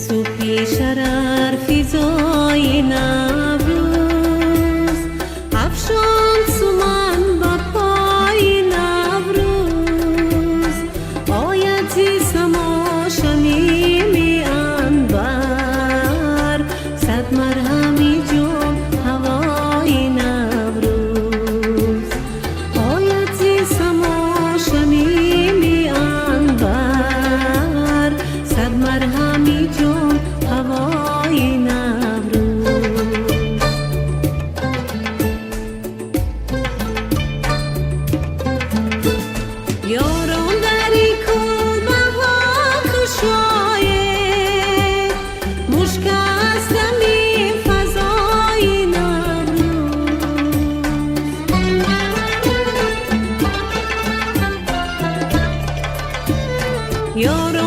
صبحی شرر فضای نوروز افشان سمن بر پای نوروز آید زی سما شمیم انبر صد مرهمی جام هوای نوروز آید زی سما شمیم انبر صد مرهمی جام هوای نوروز یاران دری کل بها کشایه مشک از دمی فضای نوروز یاران